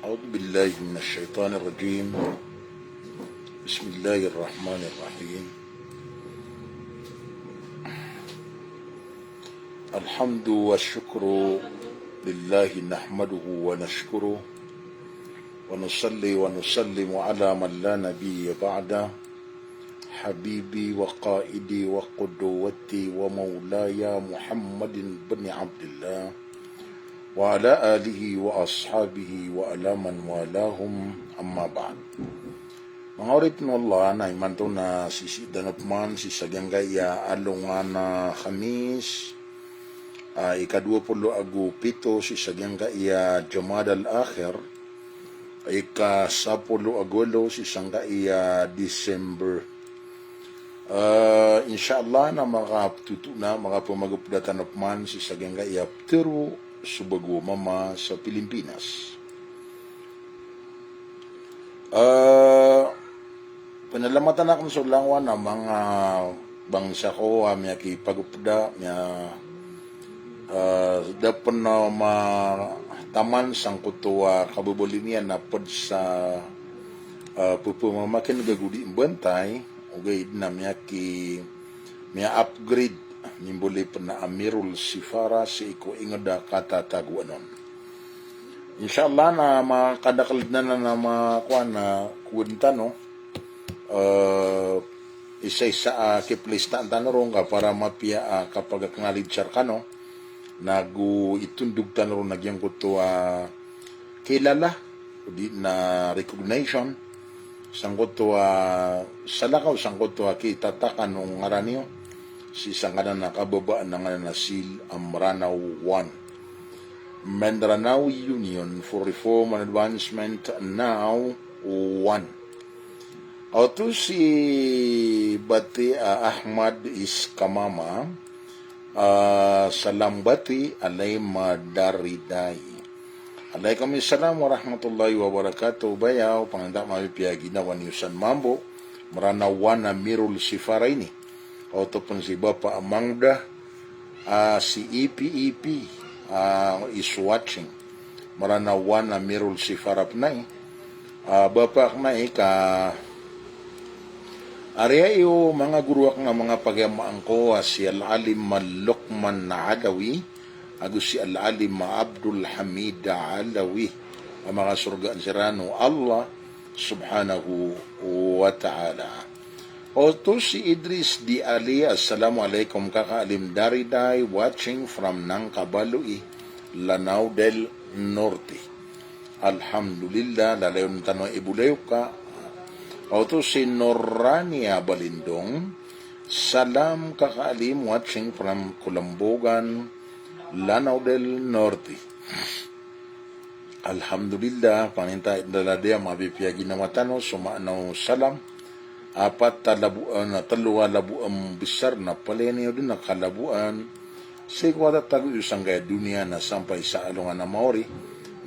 أعوذ بالله من الشيطان الرجيم. بسم الله الرحمن الرحيم. الحمد والشكر لله نحمده ونشكره ونصلي ونسلم على من لا نبي بعده حبيبي وقائدي وقدوتي ومولاي محمد بن عبد الله وعلى آله وأصحابه وعلى من والاهم أما بعد. Mga orit no Allah na imanto na si Danupman si Saganggaya alungan na Khamis ika-20 pito si Saganggaya Jamad al-Akhir ika-10 si Sanggaya December. Inshallah na makatuto na mga pumagupdatan Danupman si Saganggaya pero subago mama sa Pilipinas. Panalamatan akong sulangwan na mga bangsa ko miya kipagupda miya dapat na mataman sang kutuwa kabubulinian na pod sa pupumamakin gagudi bantay ugay na miya upgrade nimbuli pa na Amirul Sifara si iko ingada katataguanon. Inshallah na makadakalid na makuha na kuwinta no. Isa-isa kiplista ang tanong ka para mapia kapag kangalid siya ka no. Nagu itundog tanong nagyang kuto kilala di na recognition sangko to salakaw sangko to kitatakan nung ngaranyo si sanganan na kababaan na nga na Sil Amranao 1 Mindanao Union for Reform and Advancement now 1 Auto si Bati Ahmad Iskamama Salam Bati alay madariday alay kami salam wa rahmatullahi wa barakatuh bayaw panganda mapipiyagi na waniusan mambo maranawan na Mirul Sifara ini ataupun si Bapa Amangda si EPEP is watching maranawan na Mirul Sifarap na Bapa na ka area iyo mga guruak nga mga pagyamaan ko si Al-Alim Luqman Alawi agus si Al-Alim Abdul Hamid Alawi ang mga surgaan sirano Allah subhanahu wa ta'ala. Oto si Idris Di Ali, Assalamualaikum kakaalim dariday, watching from Nangkabalui, Lanao del Norte. Alhamdulillah, lalayon tanong ibulayo ka. Oto si Norania Balindong, salam kakaalim, watching from Kulambogan, Lanao del Norte. Alhamdulillah, panintay daladya mabipiyagi na matano, sumaanaw salam. Apat talabuan na taluwa labuan besar na paleniyo din na kalabuan sigwada tago isang gaya dunia na sampai sa alungan na Maori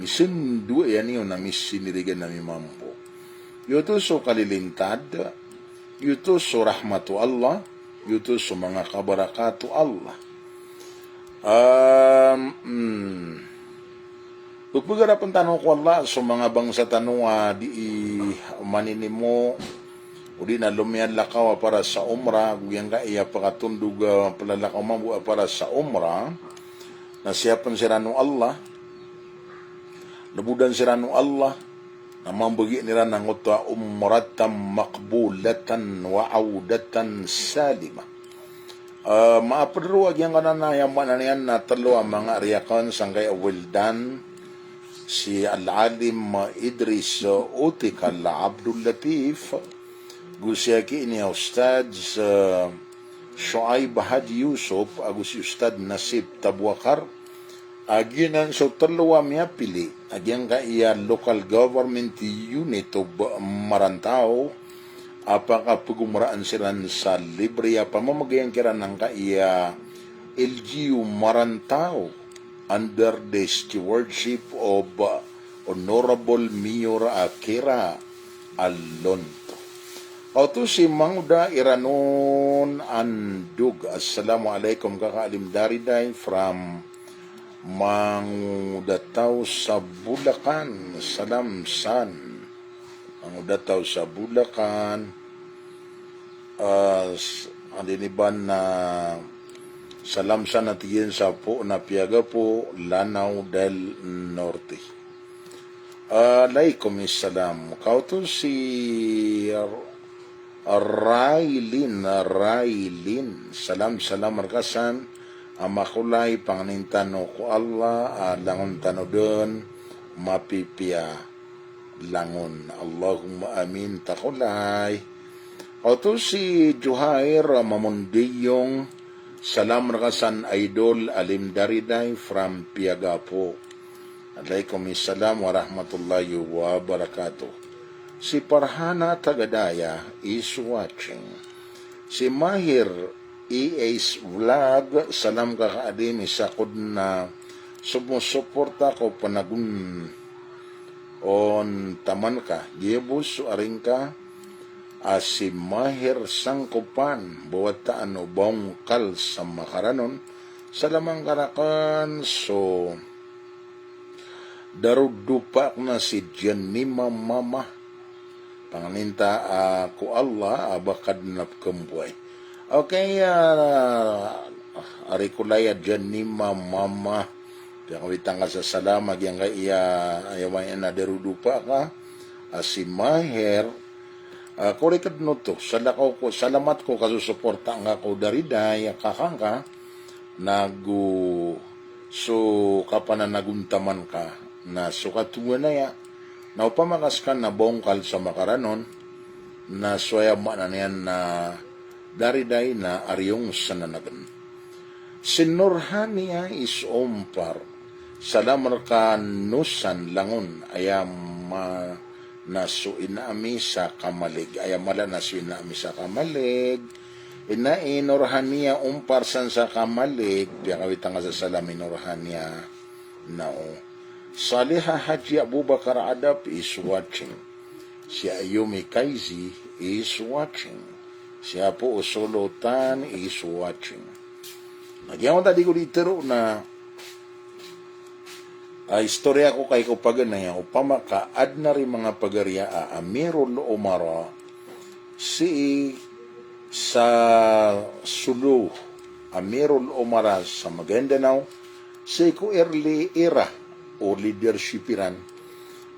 misin dua yan yun na misinirigan na mimampo yuto so kalilintad yuto so rahmatu Allah yuto so mga kabarakatu Allah Pagpagarapan tanong ko Allah so mga bangsa tanong di maninimo o di na lumiyan lakaw para sa umra, guyang ka iya pakatundog palalakaw mabuha para sa umra, na siyapan sira nung Allah, nabudan sira nung Allah, na mambagi nila ng utwa umratan makbulatan wa audatan salima. Maapadruwag yung kananayaman na yan na talo ang mga ariyakan sanggay awildan, si Al-Alim Idris Utikal Abdul Latif, Gusyaki ini Ustad Shuaib Hadi Yusuf agus Ustad Nasib Tabwakar aginan so talowa miya pili agyang ka iya local government unit of Marantao apaka pagumraan silan sa Libria pamamagayang kiran ng ka iya LGU Marantao under the stewardship of Honorable Mayor Akira Alonto. Oto si Mangda Iranon Andug. Assalamualaikum kakaalim dariday from mangudataw sa Bulacan, Salamsan. Mangudataw sa Bulacan, adiniban na Salamsan at iyan sa po na piyaga po, Lanao del Norte. Alaikum salam. Kau to si Railin. Salam markasan. Amakulay panganintano ko Allah. Langon tano doon. Mapipia langon. Allahumma amin takulay. Kau to si Juhair Mamundiyong. Salam markasan idol Alim Dariday from Piagapo. Waalaikumsalam warahmatullahi wabarakatuh. Si Parhana Tagadaya is watching. Si Mahir EA's Vlog, salam kakaadim isakod na sumusuporta ko panagun on taman ka. Giyabus aring ka. Si Mahir Sangkopan, bawat taano bongkal sa makaranon, sa lamang karakan, so darudupak na si Janima Mama, panganinta ko Allah, abakad na kumbuay. Okay, arikulaya Janima Mama, pinakawitang ka sa salamag, yung ayawayan na darudupak ka, si Mahir, korikad no to, salamat ko kasusuporta nga ko dariday, kakangka, so kapanan naguntaman ka, na sukatuwa na ya, na upamakas ka na bongkal sa makaranon, na swayama na niyan na dariday na aryong sananagan. Sinurhania is ompar, salamar ka nusan langon, ayam naso inaami sa kamalig. Ayamala naso inaami sa kamalig. Inainorhania umparsan sa kamalig. Piyakawitang nga sa salam inorhania nao. Saliha Haji Abubakar Adab is watching. Si Ayumi Kaizi is watching. Si Apo Usolotan is watching. Nagyaman tadi ko ditero na istorya ko kay ko paganay upama ka adna rin mga pagarya Amirul Umara si sa Sulu Amirul Umara sa Maguindanao si ko early era o leadership iran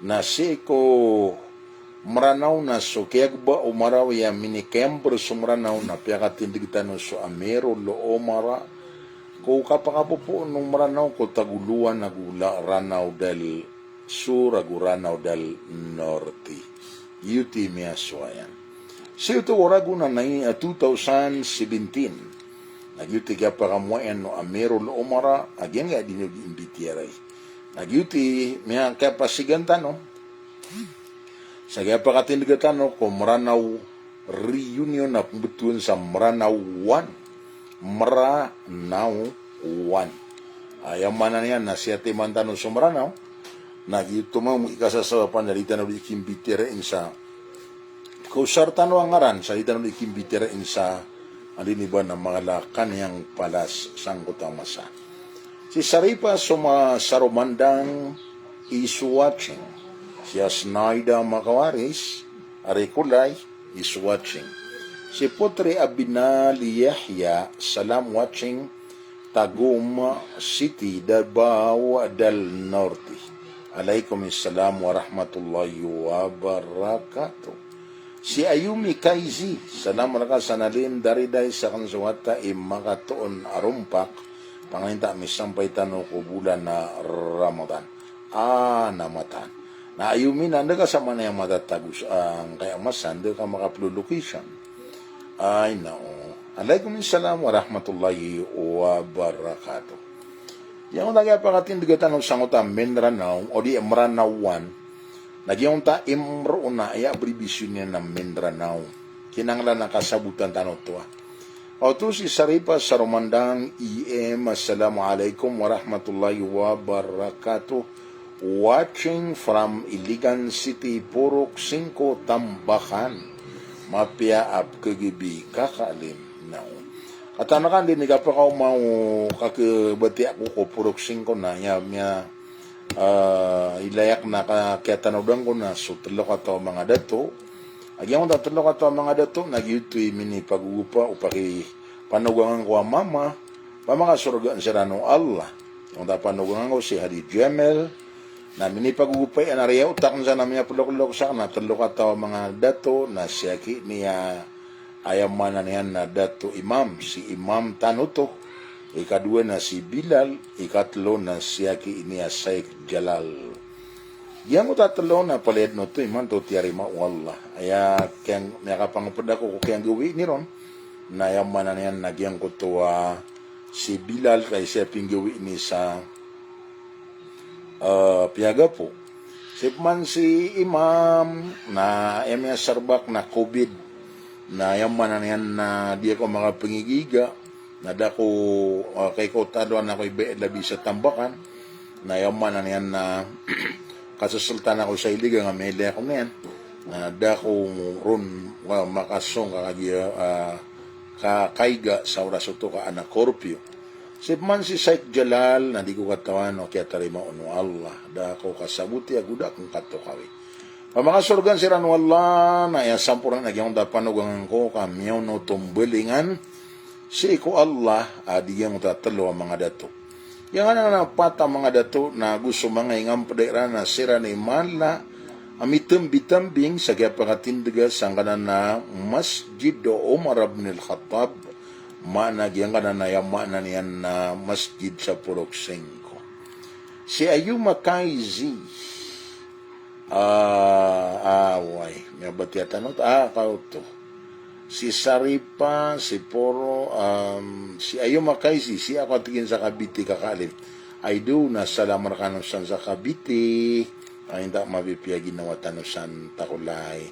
na si ko maranaw na so kaya ba umaraw ya minikembro sumranaw na piyakatindig tanong so Amirul Umara ko kapakapo nung maranaw ko taguluan nagula Ranao del Sur Ranao del Norte UT Miaswayan. So ito orago na 2017 nag-UT kaya pakamuayan no Amirul Umara agyan nga din yung imbitiyaray nag-UT miya kaya pasiganta no sa kaya pakatindigatan no ko Maranao reunion na pumbutuan sa Maranao 1 Maranao 1. Ayaw mana niyan na siya timantano sa Maranao. Nagitumaw mo ikasasawapan na rita na ikimbitirein sa kausartano ang ngaran sa rita na ikimbitirein sa aliniban ng mga lakan yang palas sang kutamasa. Si Saripa Sarumandang is watching. Si Asnaida Makawaris Arikulay is watching. Si Putri Abinali Yahya, salam watching Tagum City, Davao del Norte. Alaikumussalam warahmatullahi wabarakatuh. Si Ayumi Kaizi, salam raka sanalin dariday sa kansuwata makatoon arumpak, pangalinta misampay tano ko bulan na Ramadan. Namatan. Na Ayumi na kasama na yung matatagus ang kaya masanda ka makaplo-location. Ay, nao. Alaikumussalam warahmatullahi wabarakatuh. Yang tagay pakatindigatan ng sanguta Mindanao o di Maranao 1 nagyong ta imro na ay abbreviation niya ng Mindanao. Kinanglan na kasabutan tanong to. O to si Saripa Sarumandang EM. Assalamualaikum warahmatullahi wabarakatuh. Watching from Iligan City, Purok 5, Tambakan. Mapia ap kagibi kakaalim na. Katanakan din, ka pa kao mau kakibati ako ko puruksing ko na, ilayak na kaya tanawdan ko na, so talo ka to mga dato. Agyan mo talo ka to mga dato, nagyutoy mini pagugupa, upaki panugangan ko ang mama, pamakasurgaan si Rano Allah. Yung panugangan ko si Hadi Jamel, na mini pagugupay, anariya utak sa namin pulok-lok sa na talo ka to mga dato, na siyaki niya, ayam niyan na dato imam, si Imam Tanuto, ikadua na si Bilal, ikatlo na siyaki niya Sheikh Jalal. Yang tatlo na palit no to iman to tiari ma wallah. Aya keng nakapangpada ko keng gawi ni ron na yaman niyan nagyang ko to si Bilal kay siya pinggawi ni sa piaga po. Sipman si Imam na emya sarbak na COVID na yaman na yan na di ako makapangigiga na dako kay ko tadoan ako ibe labi sa tambakan na yaman na yan na kasusultan ako sa iliga nga mele ako na yan na dako ron makasong kakaiga sa oras ito ka anak korpyo sipman si Sheikh Jalal na di ko katawan o kaya tarima ono Allah dako kasabuti aguda kung katokawi. Pamakasurgan si Rano Allah na yasampuran nagyang dapanugang ko kamyaw no tumbulingan si ko Allah adiyang tatalo ang mga dato. Yang na pata mga dato na gusto mga ingam padera na sira ni Mala amitem bitambing sa kaya pangatindiga sang kanan na Masjid do Umar ibn al-Khattab managyang kanan na yamana niyan na masjid sa Purok 5. Si Ayuma Kaizi may batiatan kao to. Si Saripa, si Poro, si Ayuma Kaisi, si ako tingin sa Cavite kakalim. Ay do na salamar kanusan sa Cavite, ay hindi mabipiyagin na watanusan takulay.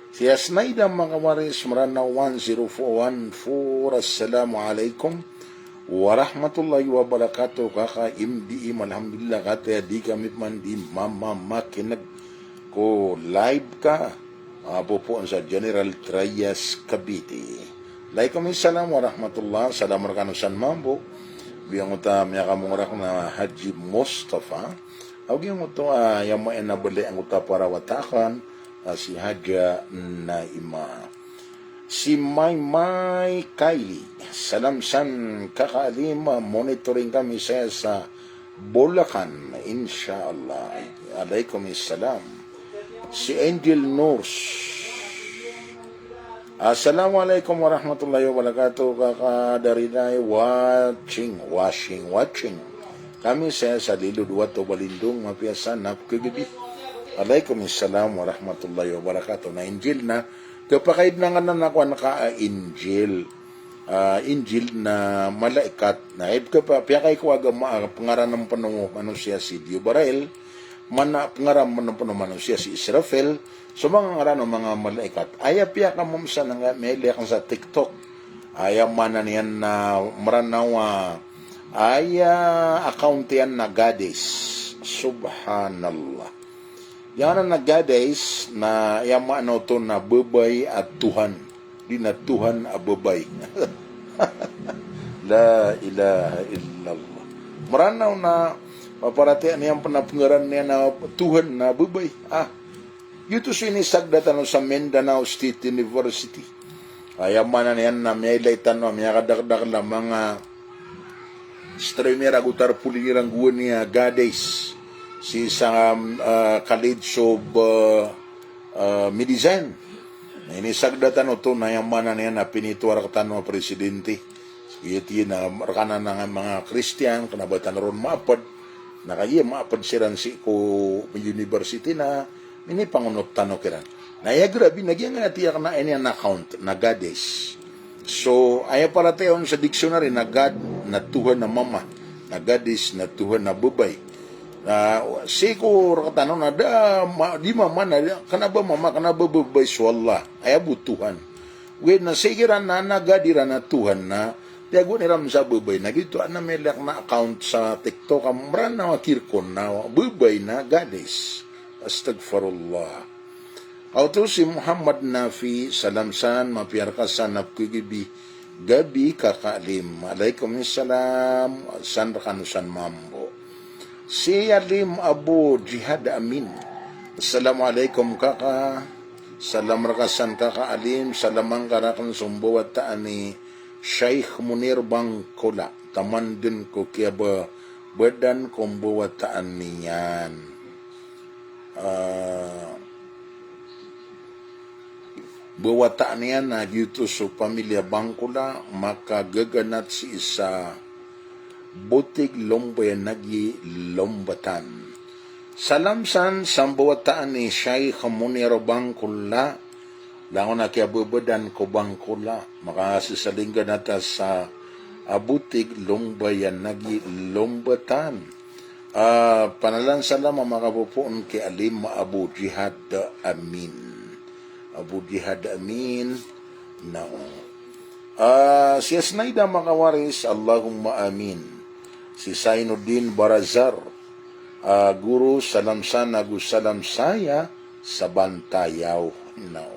Si Asnaida mga kawaris, marana 10414, Assalamualaikum warahmatullahi wabarakatuh, kaka-imdiim, alhamdulillah, kata di kami mandi, mama makinag ko live ka pupuan sa General Trias Cavite. Like kami salam warahmatullah salam rakanusan mambo biyang uta miya kamungurak na Haji Mustafa awag yung uto yung mga nabali ang uta para watakan si Haja Naima si Maymay Kylie salam san kakalima monitoring kami sa Bulacan insyaallah alaikum salam. Si Angel Nors. Assalamualaikum warahmatullahi wabarakatuh. Kakadarinay watching. Kami sa Lilo Duwato Balindong mapiasan na kagabi. Alaikumussalam warahmatullahi wabarakatuh. Na Angel na kapakaid na nga na ako naka-Angel. Angel na malaikat na piyakay ko aga pangaran ng panungo siya si Dio Barael mana pangaram man po naman siya si Israfel so mga ngaran ng mga malaikat aya piya ka mumsa nga mele kang sa TikTok aya man niyan na maranawa aya account yan na Goddess subhanallah yan na Goddess na yaman to na babay at Tuhan di na Tuhan a babay la ilaha illallah maranaw na paparatian niyang panapangaran niya na Tuhan na babay. Yuto sinisagdatan sa Mindanao State University. Ayaman na niyan na may laytan na may kadagdag na mga streamer agutar pulirang guwan niya Goddess si sa College of Medicine. Inisagdatan ito na yaman na niyan na pinituwar katan ng presidente. Iti na rakanan ng mga Christian kanabatan ron mapad nakaya maapansiran si ko university na ini pangunot tano kiran na grabe nagyan nga tiyak na ini an account na Goddess so ayaw para tayon sa dictionary na God na Tuhan na mama na Goddess na Tuhan na babay na si ko rakatano na di mama na kanaba mama kanaba babay so Allah ayaw Tuhan when na sigiran na nagadiran na Tuhan na Tiago ni ram sa babay na gito na may na account sa TikTok amran na kirkon na babay na Goddess. Astagfirullah. Auto si Muhammad Nafi salamsan mapiarkasan na kugibi gabi kakaalim. Waalaikumsalam, san rakanusan mambo. Si Alim Abu Jihad Amin. Assalamualaikum kaka. Salam rakasan kakaalim. Salamang karakan sumbuwat taani Syekh Munir Bangkola. Taman din ko kaya badan kumbuwat taan niyan. Bawataan niya na dito sa pamilya Bangkola, maka gaganat si isa butig lombay nagi lombatan. Salamsan sambawataan ni Syekh Munir Bangkola, lango na kaya babadan ko Bangkola, maka sisalinggan nata sa butig lombay nagi lombatan. Panalan salam makapupuon kay Alim Abu Jihad Amin. Abu Jihad Amin na si Asnaida Makawaris, Allahumma amin. Si Sainuddin Barazar, guru salam sana gu salam saya sa bantayaw na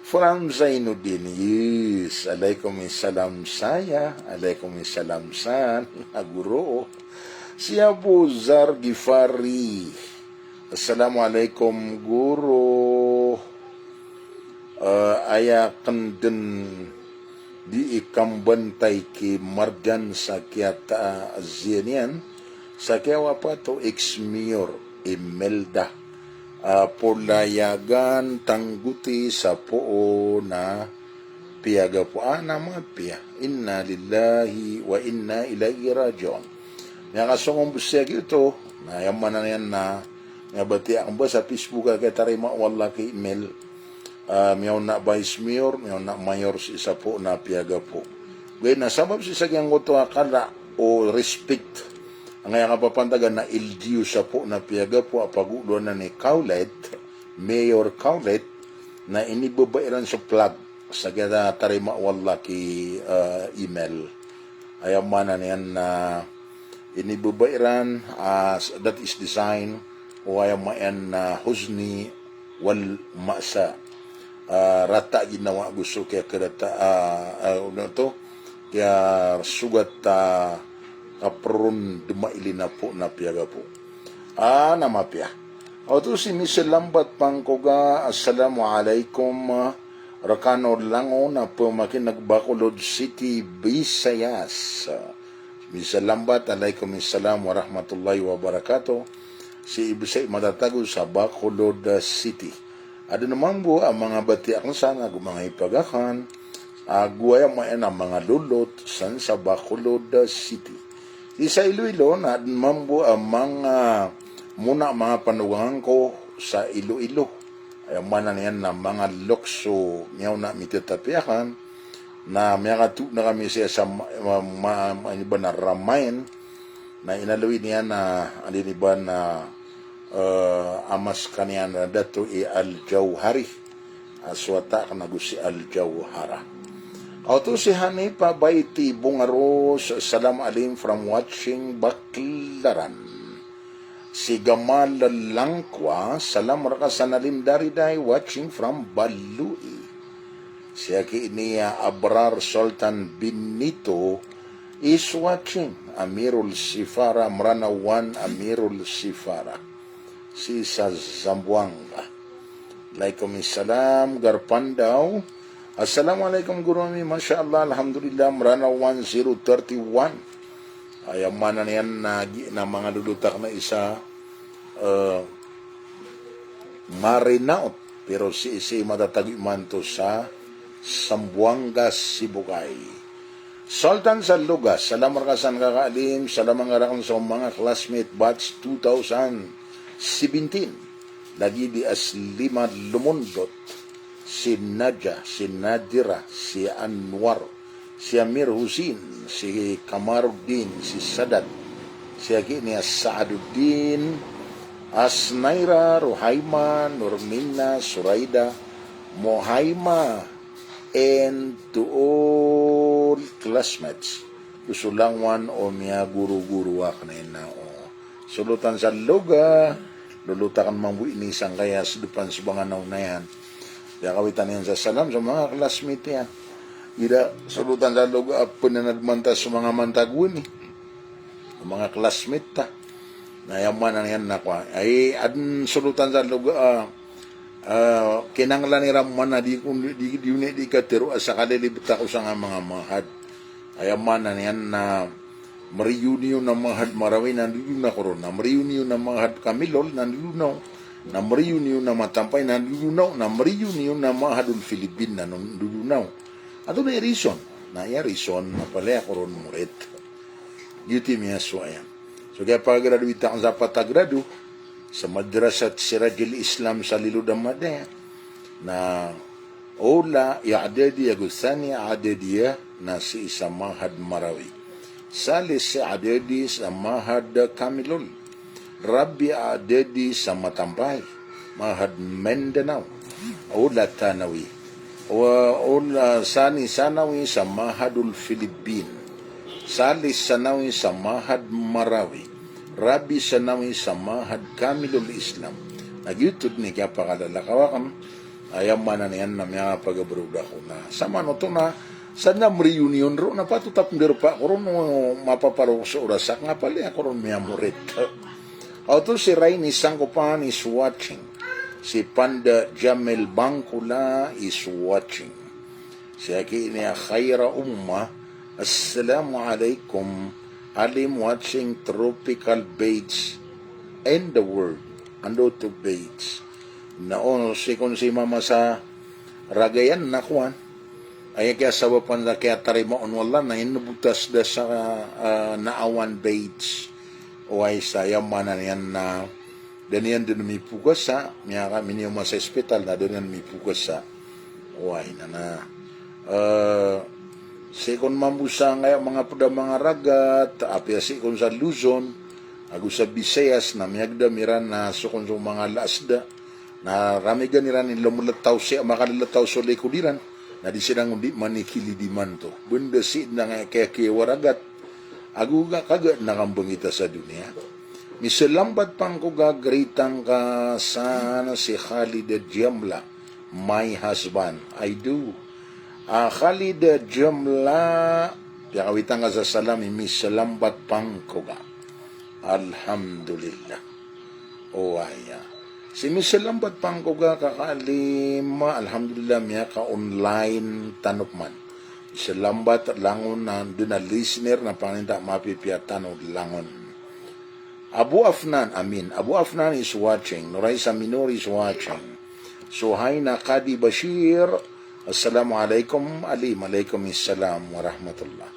from Zainuddin, yes, alaikum salam saya, alaikum salam san guru. Si Abu Zar Gifari, Assalamualaikum guru. Ayakan din di ikam bantay ki Marjan sa kiyata azinian sa kiyawa pa to ex-mayor Imelda pulayagan tangguti sa poo na piyaga po mga piya. Inna lillahi wa inna ilaihi rajiun. Nakasungong busyag ito na yaman na yan na nga bati ang ba sa Facebook kay tarima wala kay email miyaw na vice mayor, miyaw na mayor si isa po na piyaga po. Gaya na sabab si sagyang goto akala o respect ang nga papantagan na LGU sa po na piyaga po apagulo na ni Kaulet, Mayor Kaulet na inibabairan sa plug sa kaya tarima wala kay email. Ayaman na niyan na inibabairan that is design o ayaw mayan na Husni wal Masa. Rata ginawa gusto kaya kereta kaya sugat kaprun dumaili na po na piyaga po. Namapya. O to si Miss Lambat Pangkoga, Assalamualaikum. Rakano lango na po makinagbakulod City, Visayas. Miss Lambat, alaikum assalam wa rahmatullahi wa barakatuh. Si Ibisay matatago sa Bacolod City. Ada naman po ang mga bati akong sana mga ipagakan. Guwaya mayan ang mga lulot san sa Bacolod City. Sa Iloilo na naman po ang mga muna mga panugangan ko sa Iloilo. Ay manan yan na mga lokso niyaw na mitatapiakan na mayakatu na kami siya sa iba na ramayan na inalawin niya na aliniba na amas kaniya na dato Al-Jawhari aswata ka si Al-Jawhara. Auto si Hanipa Baiti Bungaros, salam alim from watching Baklaran. Si Gamal Langkwa, salam rakasan alim dariday watching from Balui. Si Aki niya Abrar Sultan Benito is watching. Amirul Sifara Mranawan Amirul Sifara. Si sa Zamboanga. Waalaikumsalam Garpandaw. Assalamualaikum guru ami, Masya Allah, Alhamdulillah, Mranawan 031. Ayaman na yan na mga lulutak na isa marinaot. Pero si matatagi man to sa Zamboanga, Sibugay. Sultan sa Lugas, salam rakasan kakaalim, salam ngarakan sa mga classmate batch 2017. Lagi di Aslima Lumundot, si Nadia, si Nadira, si Anwar, si Amir Husin, si Kamaruddin, si Sadat, si Agini Saaduddin, Asnaira, Ruhaima, Nurmina, Suraida, Mohaima, and to all classmates. Usulangwan o miya guru-guru wak na inao. Sulutan sa luga, lulutakan mambu ini sang kaya sa depan sa mga naunayan. Kaya kawitan yan sa salam sa mga classmate yan. ida sulutan sa log pananadmanta sa mga mantagwin mga classmate ta na yaman yan na kwa ay adun sulutan sa log kinanglan ni Ramman na di katero sa kalilibita ko sa mga mahad ay yaman yan na ma-reunion ng mahad marawin nandun na koron na ma-reunion ng mahad kamilol nandun na ma-reunion na matampay nandun na ma-reunion na mahadul Filipin nandun ato na reason na reason na pala koron murit yuti miya suaya so kaya pag-graduate ang sa patagrado sa madrasat Sirajil Islam sa Liludang Madaya na Ola i'dadi agusani adadiya na si isa mahad Marawi salis si adadi sa mahad Kamilol Rabbi adadi sa Matampay mahad Mindanao Ola Tanawi Ola sani sanawi sa mahadul Filipin salis sanawi sa mahad Marawi Rabbi sanawi sa mahad Kamilul Islam nagyutod ni kaya pakalalakawakan ayam mana niyan na mga pagabruda ko na sama no to na sana reunion ro na patutap ndir pa ko no mapaparo sa orasak nga pala ako ron miya murit auto si Raini Sangkopan is watching si Panda Jamel Bangkula is watching si aki niya khaira umma assalamualaikum alim watching tropical beach and the world ando to beach naon si kung si mama sa ragayan na kuan ay kaya sabapan na kaya tarimaon wala na inubutas da sa naawan beach o ay sa yamanan yan na daniyan din may pugas sa miya kami niyo sa hospital na doon yan may pugas sa o ay na sikon mambusa ngayon mga puda mga ragat apya sikon sa Luzon agu sa Visayas na miyagda miran na sukon sa mga lasda na ramigan niran in lumulataw siya makalilataw sa likudiran na di silang di manikili di man to benda si na nga kaya waragat agu nga kagad nakambangita sa dunia misalambat pang ko gagritang ka sana si Khalid Jamla my husband I do Khalid Jamla piakawitan ka sa salami misalambat pang ko ga alhamdulillah o aya si misalambat pang ko ga kakalima alhamdulillah miya ka online tanupman misalambat langon na doon na listener na paninda mapipiyatan o langon Abu Afnan Abu Afnan is watching Noraisa Minor is watching so hi na Kadi Bashir Assalamualaikum alaikum assalam warahmatullah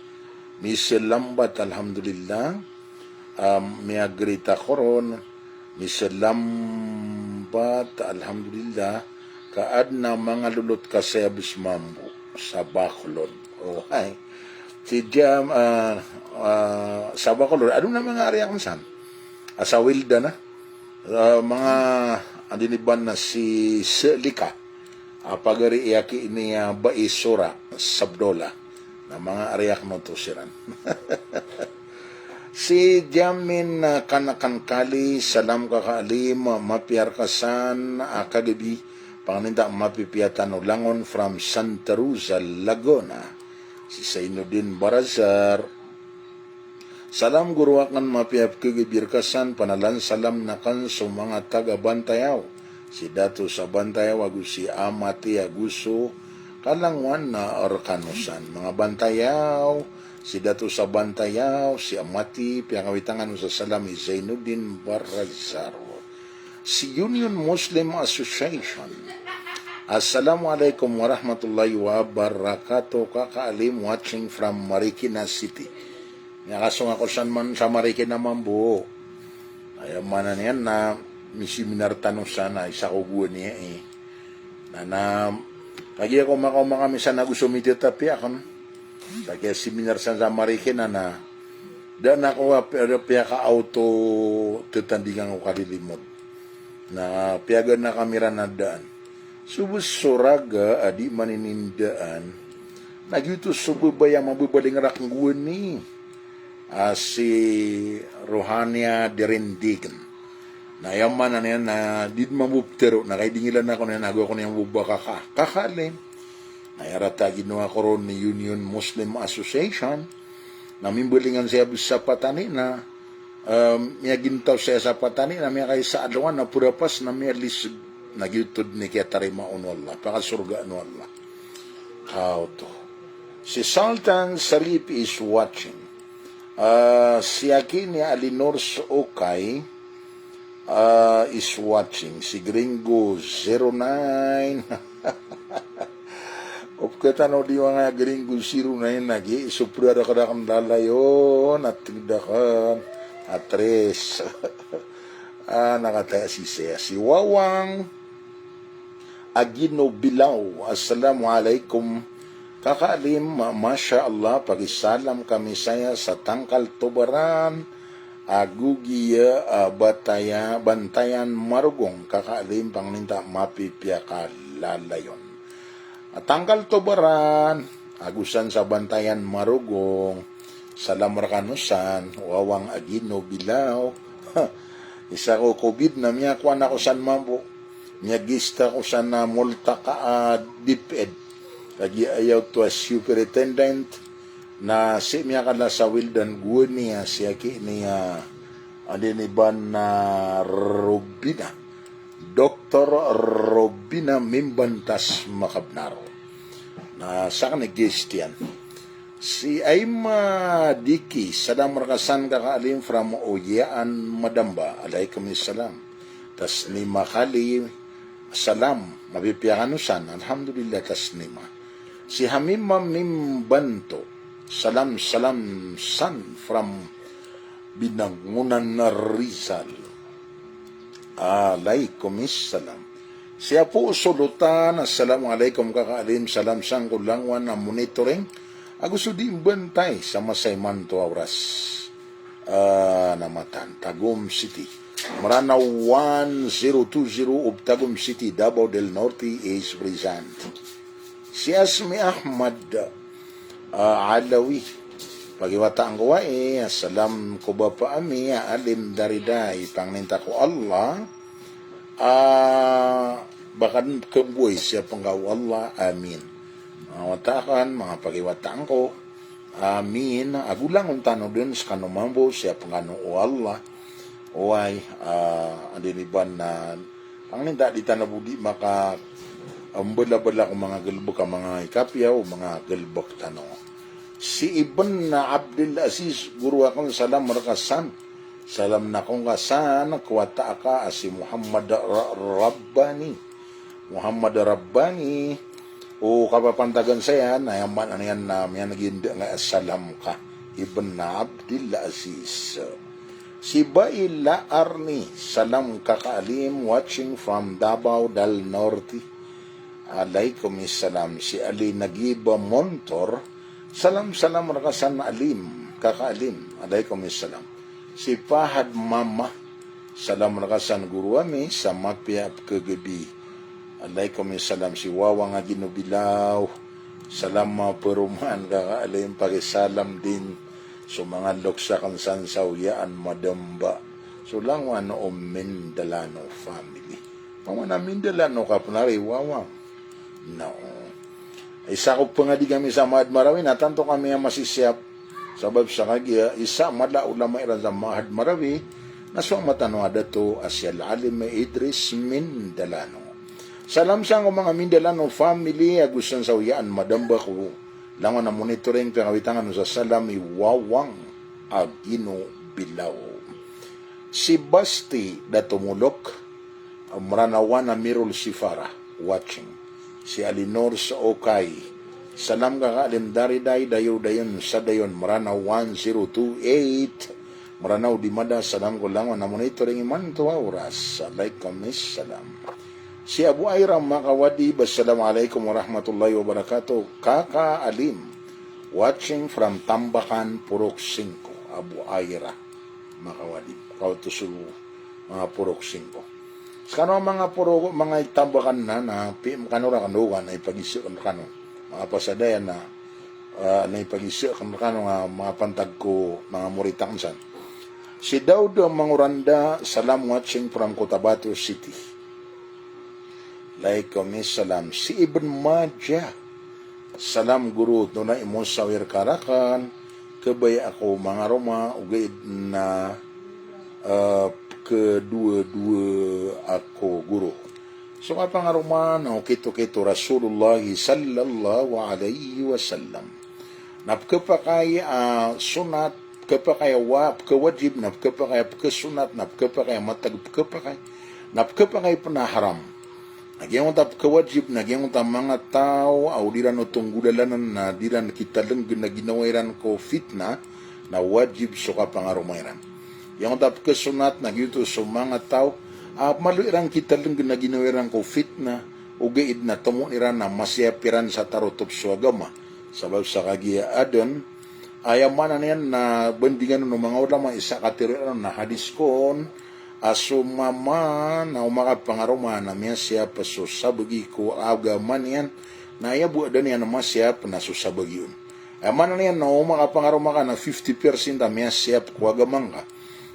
misalambat alhamdulillah miagrita koron misalambat alhamdulillah kaad na mga lulot kasebs mambu sa Bacolod ay si Jam sa Bacolod ano na mga area kansan sa Wilda na mga andiniban na si Selika pagari iyaki ini Baisura Sabdola na mga ariyak no to siran si Jamin kanakan kali salam kakaalim mapiar kasan kagabi panganinda mapipiyatan ulangon from Santa Rosa Laguna si Sainuddin Barazar salam guruakan mapiap kagabir kasan panalan salam nakan sa mga taga Bantayaw si Dato sa Bantayaw agu si Amati Aguso kalangwan na Arkanusan mga Bantayaw si Dato sa Bantayaw si Amati piyakawitangan sa salam ni Zainuddin Barazar si Union Muslim Association Assalamualaikum warahmatullahi wabarakatuh kakaalim watching from Marikina City nakasong ako man sa Marikina Mambo ay manan yan na misiminar tanong sana isa ko guwan niya na kagi ako mga misa na gusto miti tapi akon sa kaya seminar sa Marikina na dan ako piya ka auto tutandingan ko kalilimod na piyagan na kamera na daan subus soraga adi maninindaan nagyuto sububay ang mabubaling rakang guwan ni si Rohania Derindigan na yaman na yan na di mamuptero na kay dingilan na ako na nago ako na yung bubaka kakalim ay arata ginawa ko ron ni Union Muslim Association, namimbilingan siya sa patani na miya gintaw siya sa patani na miya kay sa adawan na purapas na miya lisod na gyutod ni kaya tarimaon wala, pakasurgaan wala. How to? Si Sultan Sarip is watching. Si Akini Alinors Okay is watching. Si Gringo 09 Opkatano di mga Gringo 09 lagi suprada kada kan lalayon at tigdakan atres. Nakataya si Sea. Si Wawang Agino Bilaw. Assalamualaikum. Kakaalim, Masya Allah, pagisalam kami saya sa Tangkal Tubaran, Agugiya, Bantayan Marugong. Kakaalim, pangninta mapipya ka lalayon. Tangkal Tubaran, agusan sa Bantayan Marugong, Salam Rakanusan, Wawang Agino Bilaw. Isa ko COVID na miya kwa na ko san mambo. Miya gista ko san na multa ka DepEd. Kagi ayaw to as superintendent na si miya ka na sa Wildan Gunia siya ki niya adiniban na Robina. Dr. Robina Mimbantas Makabnaro. Na sa kanag-guest yan. Si Aima Diki, sadam rakasan kakaalim from Oyaan Madamba. Alaikumussalam. Tasnima Kali, salam. Mabipiakanusan. Alhamdulillah tasnima. Si Hamima Mimbanto, salam san from Binangunan na Rizal. Alaikumussalam. Siya po sulutan. Assalamualaikum kakaalim. Salam sang kulangwan na monitoring. Gusto di bantay sa Masayman to oras. Namatan. Tagum City. Maranaw 1020 of Tagum City, Davao del Norte is present. Si Asmi Ahmad Alawi. Pagiwata ang gawae, salam ko ba pa ami, alim dariday, pangninta ko Allah, bakan kebuy siya panggaw Allah, amin. Mga watakan, mga pagiwataan ko, amin. Agulang untano din sa kanumambo, siya pangano o Allah, uway, adiniban na, pangninta di tanabudi maka, bala-bala ko mga galbok, mga ikapya o mga galbok tanong. Si Ibn Abdul Aziz guru akong salam marakasan. Salam na kong kasan kuwata ka si Muhammad Rabbani. Muhammad Rabbani o kapapantagan saya na yaman ano yan na may naging nga salam ka. Ibn Abdul Aziz. Si Baila Arni, salam kakaalim watching from Davao del Norte. Alaikumussalam. Si Ali Nagiba Montor, salam rakasan alim, kakaalim, alaikumussalam. Si Fahad Mama, salam rakasan guru ami sa mapya kagabi, alaikumussalam. Si Wawang Agino Bilaw, salam perumahan, kakaalim, pakisalam din sa mga loksa kansan sawyaan Madamba. So lang ano o Mindalano family. Pamana Mindalano ka punari, Wawang. No. Isa ko pa nga di kami sa Mahad Marawi, natanto kami ang masisiyap sabab sa kagya, isa mala ulama iran sa Mahad Marawi, naswang matano to Asyal Alim Idris Mindalano. Salam sa mga Mindalano family, agusan sa uyaan, madamba ko, langan na monitoring, pingawitangan sa salami, Wawang Agino Bilaw. Si Basti Datumulok, Maranawan na Mirul Sifara, watching. Si Alinor sa Okay. Salam kakaalim dariday dayo dayon sa dayon Maranaw 1028. Maranaw di mada salam ko lang na monitoring iman to oras. Alaikumussalam. Si Abu Aira Makawadi. Assalamualaikum warahmatullahi wabarakatuh. Kakaalim watching from Tambakan Purok 5. Abu Aira Makawadi. Kautusul mga Purok 5. Kano mga puro mga itambakan na kanura kanugan ay pag-isip kano mga pasadayan na pag-isip kano nga mga pantag ko mga muritansan. Si Daud Manguranda, salam watching from Cotabato City. Alaikumussalam. Si Ibn Majah, salam guru no na imo sawir karakan kebay ako mga Roma ugaid na kedua-dua ako guru. So kapang Roma na kito Rasulullah sallallahu alaihi wasallam. Napkapakay sunat, kapakay kewajib, napkapakay kesunat, napkapakay matag kapakay, napkapakay panaharam. Nagyang tap kewajib, nagyang tap mga tao, audiran o tunggudalanan na diran kita lang ginawairan ko fitna na wajib suka pangarumayran. Yang tap kesunat, nagyuto sa mga tao, maluiran kita lang ginawairan ko fitna, ugaid na tumuniran na masyapiran sa tarotop sa agama. Sabab sa kagiya adon, ayaman na yan na bandingan ng mga ulama isa katiran na hadis kon, asumama na umakat pangaroma na miya siya pasusabagi ko agaman yan na ayabu dan yan naman siya panasusabagiun. Ayaman na yan na umakat pangaroma ka na 50% na miya siya ko agaman ka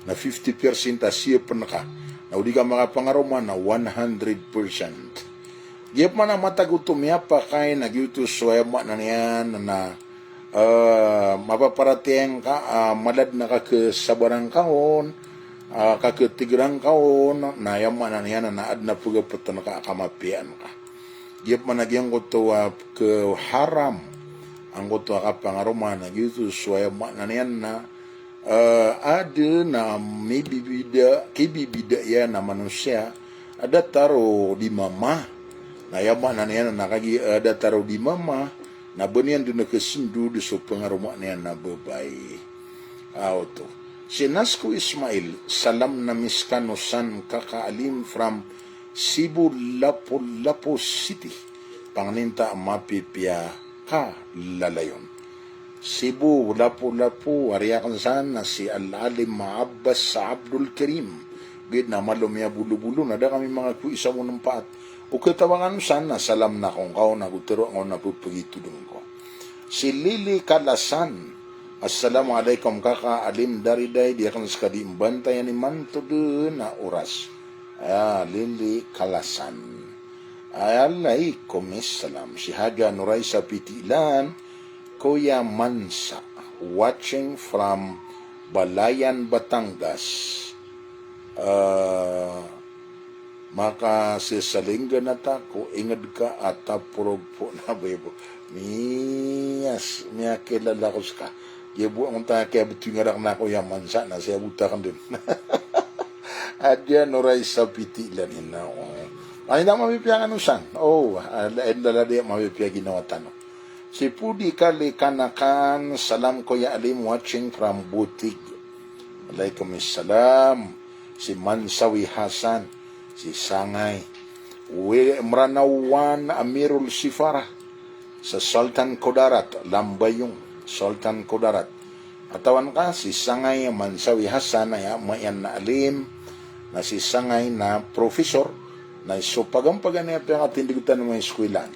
na 50% siya panaka na udi ka makapangaroma na 100%. Giyap man na matagutom ya pa kay nagyutos so ayaman na yan na mapaparating ka malad na ka kesabarang kahon kaketigrang kaon na yaman na niya na naad na pagapot na kakamapian ka. Giyap man nagyang ko to ke haram ang ko to kapangaroma na gitu so yaman na niya na ada na may bibida kibibida ya na manusia ada taro di mama na yaman na niya na nakagi ada taro di mama na banian dina kesendu di so pangaroma niya na babay auto. Si Nasco Ismail, salam na miskanusan kakaalim from Cebu, Lapu-Lapu City. Panganinta mapipya ka lalayon. Cebu, Lapu-Lapu, ariyakan sana si Al-Alim Maabbas sa Abdul Karim. Gid na malumya bulu-bulu na da kami mga kuisa mo ng paat. O katawangan sana, salam na kong kao, naguturo ako na pupagitulong ko. Si Lily Kalasan, Assalamualaikum kakak alim dariday dia kan sekali bantayan ni mantu na oras. Lili Kalasan. Waalaikumsalam. Si Haja Nuraisa Pitilan, Kuya Mansa, watching from Balayan, Batangas. Maka sesalingga na ta ko ingad ka at tapurog po na bebo. Miyas, miya kilala ko ska. Ibu ang tayo kaya betungarak na ako yung mansa na siya butakan din. Adya noray sa pitilan ina. Ay na mamipiyang anusan. Laladi mamipiyang ginawa tanong. Si Pudi Kali Kanakan, salam ko ya alim watching from Butig. Waalaikumsalam. Si Mansawi Hasan, si Sangay. Mranawan Amirul Sifara sa Sultan Kudarat, Lambayong. Sultan Kudarat. Atawan ka, si Sangay Mansawi Hasan na mayan na alim, na si Sangay na professor, na isupagampagan niya pa katindigutan ng mga eskwilan.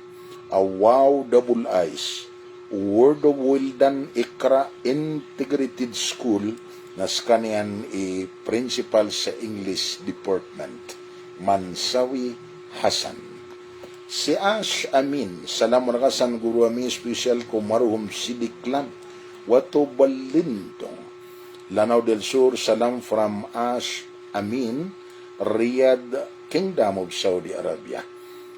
A wow double eyes, Word of Wildan Ikra Integrated School, na skanian principal sa English Department, Mansawi Hasan. Si Ash Amin, salam rakasan guru amin special ko maruhum sidiklan, wato balintong. Lanao del Sur, salam from Ash Amin, Riyadh, Kingdom of Saudi Arabia.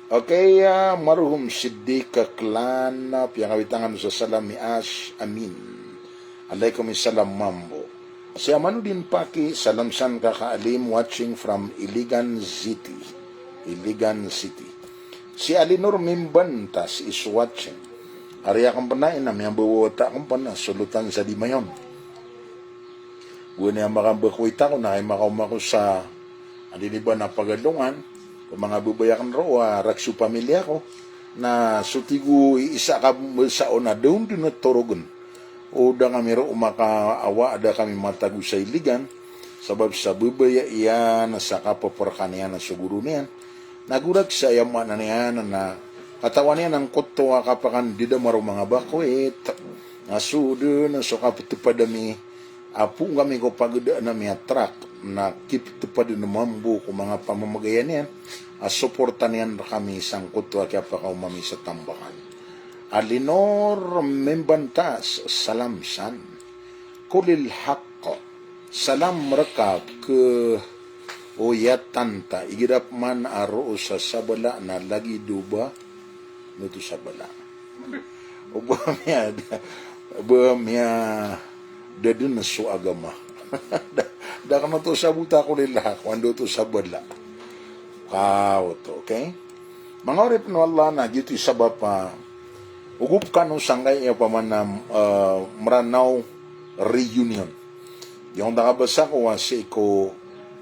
Okay, maruhum sidika klan, piyangkawitangan sa salam ni Ash Amin. Alaikumussalam mambo. Si Amanuddin Paki, salam san kakaalim, watching from Iligan City. Iligan City. Si Alinor Mimbantas is watching. Arya kang panain na may bawata kang pana, sulutan sa di mayon. Buwan niya makabakwita ko na ay makaumako sa aliniba na pagadungan, kung mga bubayakan ro, raksu pamilya ko, na sutigo isa ka sa ona doon din na torogon. O da kami ro umakaawa, ada kami matago sa iligan, sabab sa bubaya iyan, sa kapaparkan niya na siguro niyan. Nagulag sa yaman na niya na katawan niya ng koto kapakan di damaro mga bakwit na sudo na so kapitupadami apu kami ko pagda na miya truck na kipitupad na mambu ko mga pamamagayan niyan suportan niyan kami isang koto kaya pa kaumami sa tambakan Alinor membantas salam san. Kulil haqqa. Salam mereka ke oyatanta. Igirap man aro sa sabala na lagi duba. Nutu sabala. Ubamya dadun na su agama. Da kano to sabuta ko nila kwando to sabala. Wow to, okay? Mga orip no Allah na gitu sabab ugup kanu sanggay ya pamanam meranaw reunion. Yung nakabasa ko si ko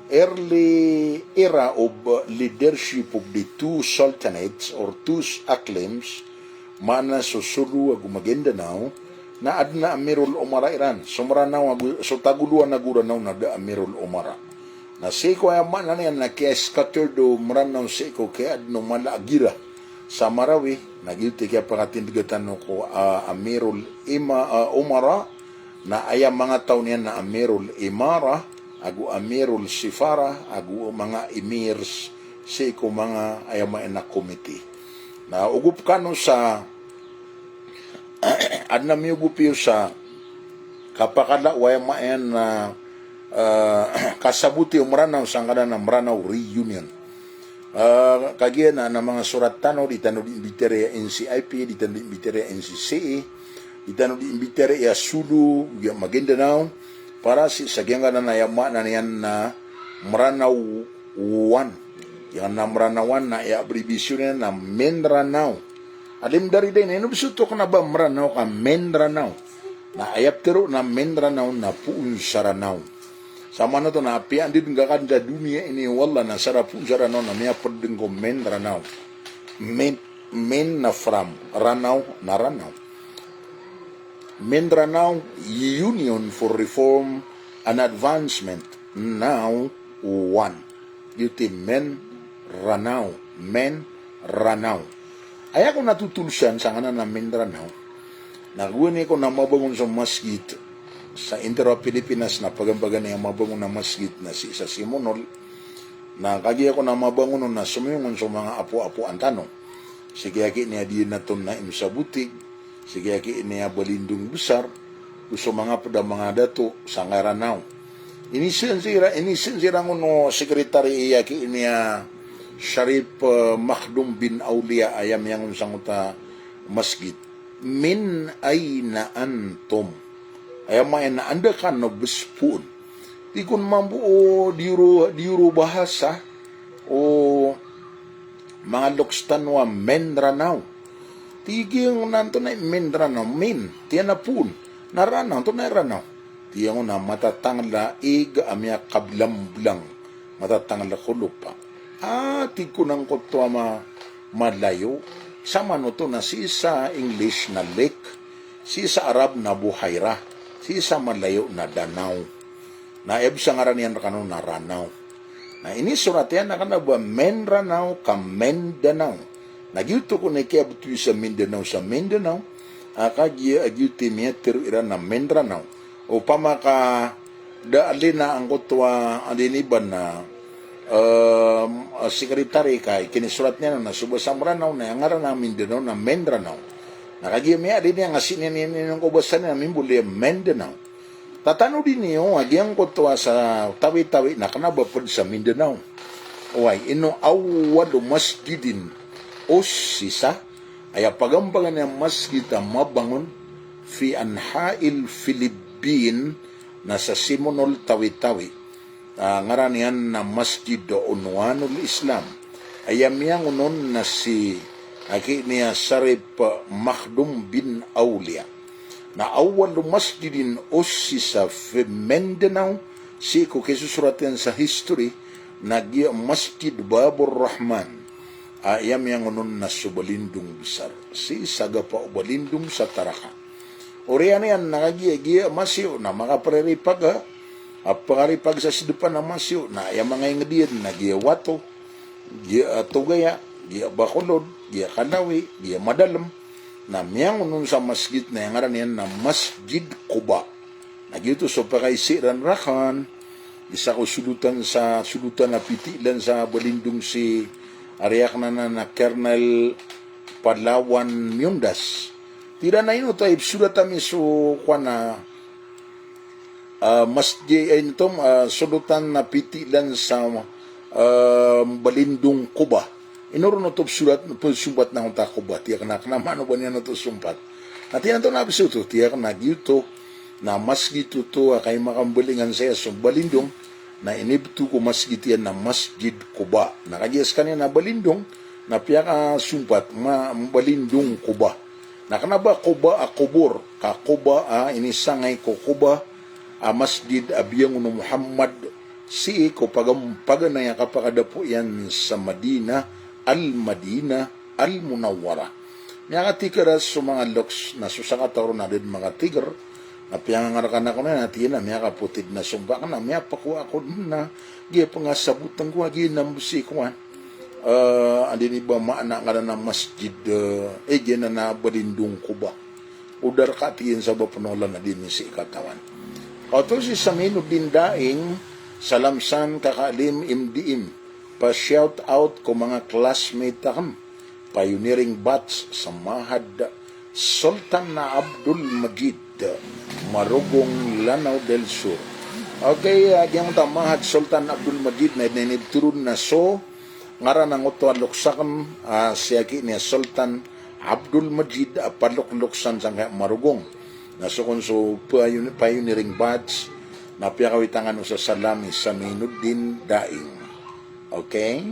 early era of leadership of the two sultanates or two acclaims mana susulu ag Maguindanao na adna Amirul Umara Iran. So taguluan na guranaw na da Amirul Umara. Na siko ay man na yan na kaya scattered do maranaw siko kaya adno malaagira sa Marawi nagilti kaya pangatindigatan ko Amirul Umara na ayam mga taon yan na Amirul Imara agu Amirul Sifara agu mga emirs siko mga ayam na committee na ugup kano sa adna mi ugupiyo sa kapakala waya mayan na kasabuti umranaw sangkada na mranaw reunion. Kagian na mga surat tano di tano di imbitere NCIP, di tano di imbitere NCCE, di tano di imbitere ya Sulu, ya Maguindanao, para si sagyanga na yama na yan na mranaw 1. Yang na mranawan na ya abbreviation na Mindanao. Alim dari din, ino bisuto ko na ba mranaw ka Mindanao? Na ayap tero na Mindanao na puun saranaw. Sama na to na apian din gakanda dunia ini wala na sarapun saranaw na miya perdeng ko Mindanao. Men na from Ranao na Ranao. Mindanao Union for Reform and Advancement now 1. Yuti Men Ranao. Ay ako natutulsan sa kanan ng Mindanao. Nagwini ko na mabangon sa masjid sa Intero-Pilipinas na pagambagan na yung mabangon na masjid na si isa Simonol na kagi ako na mabangon na sumiyungon sa mga apo-apo ang tanong. Sige aki niya di na ito na sa butig, sige aki niya balindong besar, gusto mga pada mga dato sa Ngaranaw. Inisin sira no sekretary aki niya Sharif Makhdum bin Aulia ayam yang sanguta masjid. Min aina antum? Ayam na anda kan no bespun. Di kun mampu diuro bahasa o mga lokstanwa Mindanao. Tiging nanto na Mindanao min tiyan na pun naranaw to na ranaw. Tiyang na matatangla ig amya kablamblang matatangla kulupa. Tig ko nang koto malayo. Sama no to na si sa English na lake, si sa Arab na buhayra, si sa malayo na danaw. Na ebsa nga ran yan kano na ranaw. Na ini surat yan na kanaba Mindanao ka Mindanao. Nagyuto ko na kaya butuwi sa Mindanao, akagya agyuti meter ira na Mindanao. O pamaka daali na ang kotwa adiniban na sekretary kay kinisurat niya na subasa Mindanao na ang ngaran na Mindanao na Mindanao. Nakagiyamaya din niya nga sininin ng kubasan na mimbuli Mindanao. Tatano din niyo agyang kotwa sa tawi-tawi na kanabapod sa Mindanao. Uway, ino awwadu masjidin o sisa ay pagampangan ng masjid ang mabangon fi anha'il Philippine na sa Simonol tawi-tawi. Ngaran yan na Masjid Unwanul Islam. Ayam yang unon na si aki niya Sharif Makhdum bin Aulia. Na awal masjidin usisa fi Mindanao si ko kesusuratan sa history nagya Masjid Babur Rahman. Ayam yang unon na subalindong besar. Si saga pa ubalindong sa Taraka. Oriyan yan nakagiya masyo na makapreripag pangaripag sa sidupan ng masyo na ayam mga ingredient na giya wato, giya tugaya, giya bakulod, giya kanawi, giya madalam na miyang unun sa masjid na yung ngaran yan na Masjid Quba. Nagyuto so pakaisiran rakan, isa ko sulutan na pitilan sa balindong si Ariak na Colonel Palawan Myundas. Tira na ino tayo, sudah kami so, na masjid, ay nito, sulutan na pitilan sa Balindong Kuba. Inuro no to sulat sumpat na unta Kuba. Tiyak na mano ba niya no to sumpat. At yan to nabiso to, tiyak na gyuto, na masjid to kay makambalingan saya sa Balindong, na inibto ko masjid yan na Masjid Kuba. Nakadiyas kanina na Balindong, na piyak sumpat, Balindong Kuba. Nakanaba Kuba kubur, ka Kuba inisangay ko Kuba, masjid abiyang no Muhammad si ko paganaya kapakadapo yan sa Madina, Al-Madina, Al-Munawwara. Mga tikara sa mga loks na susakataro na din mga tigar, na piyangangarkan ako na natin na mga kaputid na sumba ka na, mga pakuha ako na, gaya pa nga sabutan ko, gaya na musikuan. Andin iba maana nga na masjid, gaya na Balindong Kuba. Udar katiyin sa bapanola na din si ikatawan. O to si Samino Dindaing, salamsan kakalim imdiim, pa-shout out ko mga classmate akam, pioneering batch sa Mahad Sultan na Abdul Majid, Marugong, Lanao del Sur. Okay, yung Mahad Sultan Abdul Majid na ninibturun na so, ngaran ang uto aluksakam, siyaki niya Sultan Abdul Majid, palukluksan sa Marugong. Nasukon so pioneering batch, napiyakawitangan sa salami sa Minuddin Daing. Okay?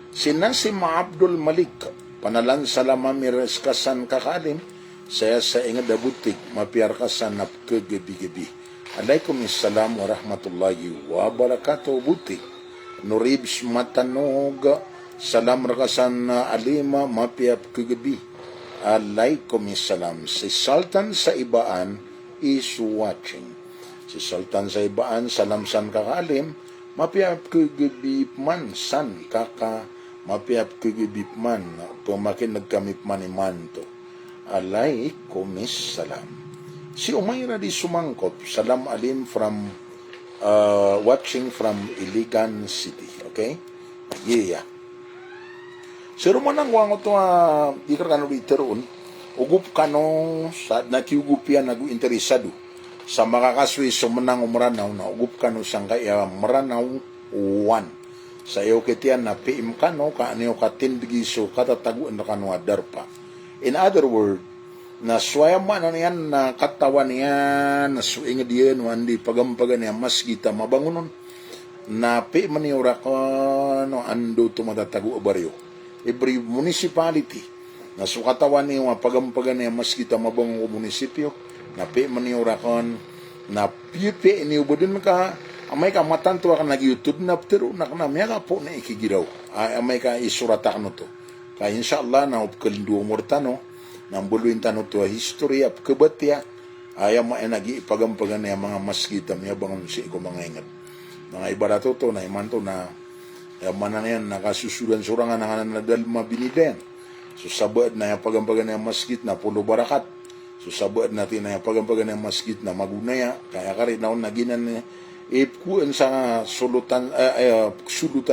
Sinasim Abdul Malik, panalan salama mires kasan kakalim, saya sa ingad abutik, mapiyar kasan na kagabi-gabi. Alaikumussalam wa rahmatullahi wa barakatuh butik. Nuribs matanog, salam rakasan na alima, mapiyar kagabi. Alaikumussalam. Si Sultan sa Ibaan is watching. Si Sultan sa Ibaan, salamsan kakalim, mapiap kagibip man, san kaka, mapiap kagibip man, pumakin nagkamip man imanto. Alaikumussalam. Si Umayra di Sumangkot, salam alim from, watching from Iligan City. Okay? Yeah. Si Romanang wango to, ikar kano diteroon, ugup kano, sa nakiugup yan, nagu-interesado. Sa makakaswi sumenang umranaw na ugup kano sang kaya maranaw 1 sa iyo kitiyan na piim kano kaaniyo katindigiso katataguan na kano adarpa. In other word, na swayama na niyan na katawan niyan na suinga diyan wandi pagampagan niya mas kita mabangunon na pi maniura ko no ando tumatatagu baryo. Every municipality na sukatawan niyo pagampagan niya mas kita mabangon munisipyo na pi maniurakon na pipi ni ubudin ka amay ka matanto ka nag-YouTube na pero naknamya ka po na ikigiraw amay ka isurata no to kaya inshallah na upkalindu umurtano na buluin tano to history of kabatya ay ama nagi ipagampagan na mga maskita may bangon si ko mga ingat mga ibarato to na imanto na mana na yan nakasusudan surangan na dalma biniden so sabad na pagampagan na maskit na pulo barakat. So sabuat natin na pagampagan ng masjid na magunaya kaya ka rin naon naginan ipkuan sa sulutan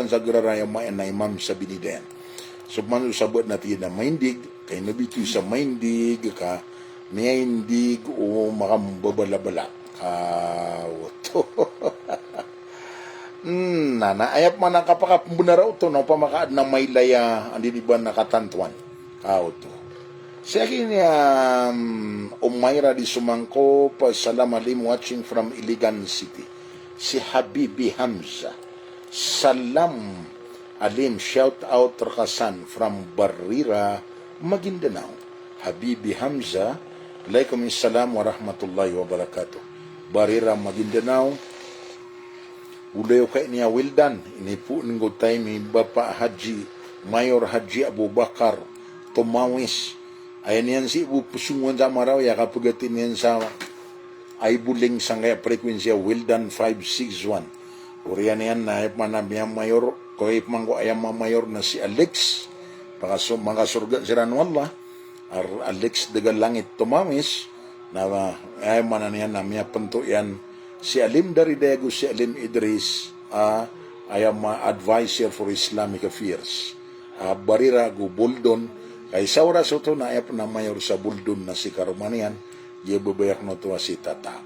sa gararaya mayan na imam sa binidayan. So man sabuat natin na maindig kay nabito sa maindig ka maindig o makambabalabala ka wato. Ayap man ang kapakapambunaraw to no pamakaad na may laya andi di ba nakatantuan kao to. Siya kini Umayra di Sumangko, salam alim watching from Iligan City. Si Habibi Hamza, salam alim shout out rakasan from Barrira, Maguindanao. Habibi Hamza, alaikumussalam wa rahmatullahi wa barakatuh. Barrira, Maguindanao. Ulayo kay niya Wildan, inipo ninggo tayo may Bapa Haji, Mayor Haji Abu Bakar, Tumawis. Ayan yan si Ibu Pusungan sa maraw, yakapagatin yan sa ay buling sa kaya frequency Wildan 561. Uriyan yan na manamiyang mayor, ko ipman ko ayang mayor na si Alex, mga surga siran wallah, Alex daga langit tumamis, na ay mananiyan na miya panto yan, si Alim Daridego, si Alim Idris, ayang advisor for Islamic Affairs. Barira Gubuldon, Kay sa oras ito na ayap na mayor sa buldon na si Karumanian, dia babayak no tuwa si Tata.